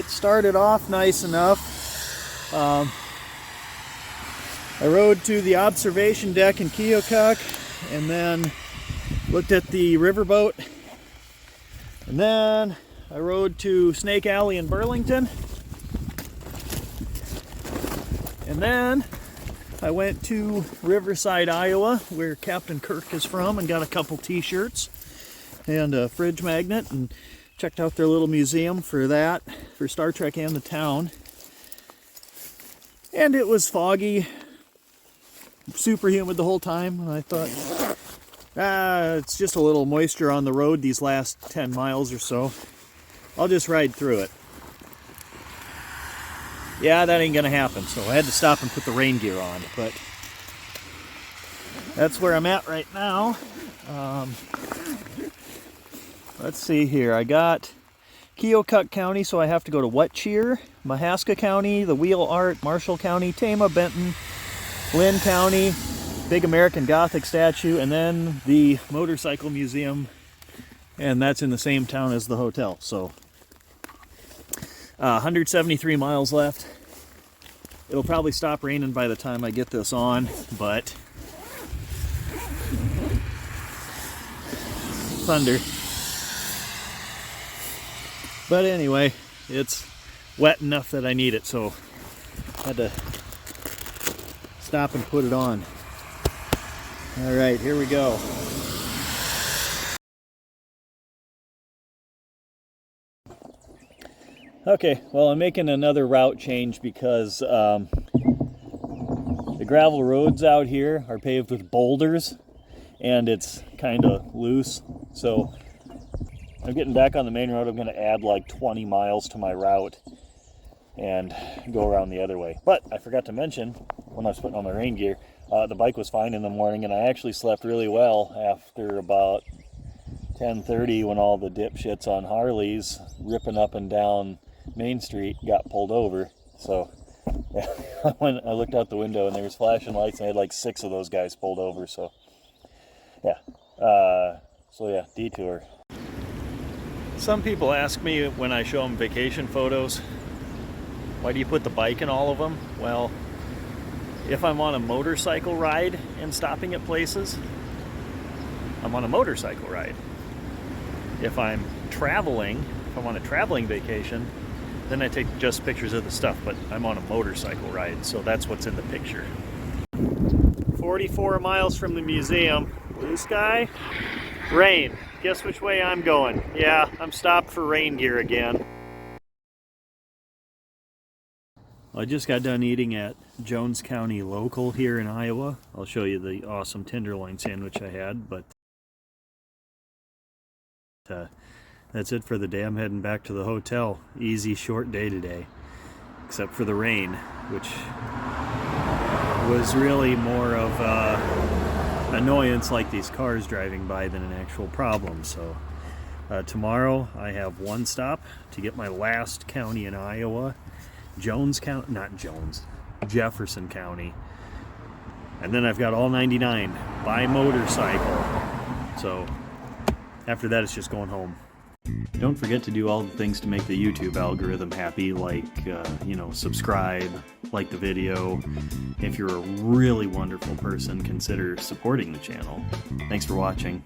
started off nice enough. I rode to the observation deck in Keokuk and then looked at the riverboat. And then I rode to Snake Alley in Burlington. And then I went to Riverside, Iowa, where Captain Kirk is from, and got a couple t-shirts and a fridge magnet and checked out their little museum for that, for Star Trek and the town. And it was foggy, super humid the whole time, and I thought, it's just a little moisture on the road these last 10 miles or so. I'll just ride through it. Yeah, that ain't gonna happen, so I had to stop and put the rain gear on, but that's where I'm at right now. Let's see here. I got Keokuk County, so I have to go to Wetcheer, Mahaska County, the Wheel Art, Marshall County, Tama, Benton, Lynn County, big American Gothic statue, and then the Motorcycle Museum, and that's in the same town as the hotel. So 173 miles left. It'll probably stop raining by the time I get this on, but thunder. But anyway, it's wet enough that I need it, so I had to stop and put it on. All right, here we go. Okay, well, I'm making another route change because the gravel roads out here are paved with boulders and it's kind of loose. So I'm getting back on the main road. I'm going to add like 20 miles to my route and go around the other way. But I forgot to mention, when I was putting on my rain gear, the bike was fine in the morning, and I actually slept really well after about 10:30 when all the dipshits on Harleys ripping up and down Main Street got pulled over. So yeah, I looked out the window and there was flashing lights, and I had like 6 of those guys pulled over. So yeah, detour. Some people ask me when I show them vacation photos, why do you put the bike in all of them? Well, if I'm on a motorcycle ride and stopping at places, I'm on a motorcycle ride. If I'm traveling, if I'm on a traveling vacation, then I take just pictures of the stuff, but I'm on a motorcycle ride, so that's what's in the picture. 44 miles from the museum. Blue sky, rain. Guess which way I'm going? Yeah, I'm stopped for rain gear again. I just got done eating at Jones County Local here in Iowa. I'll show you the awesome tenderloin sandwich I had, but that's it for the day. I'm heading back to the hotel. Easy, short day today, except for the rain, which was really more of annoyance, like these cars driving by, than an actual problem. So tomorrow I have one stop to get my last county in Iowa, Jefferson County, and then I've got all 99 by motorcycle. So after that, it's just going home. Don't forget to do all the things to make the YouTube algorithm happy, like, subscribe, like the video. If you're a really wonderful person, consider supporting the channel. Thanks for watching.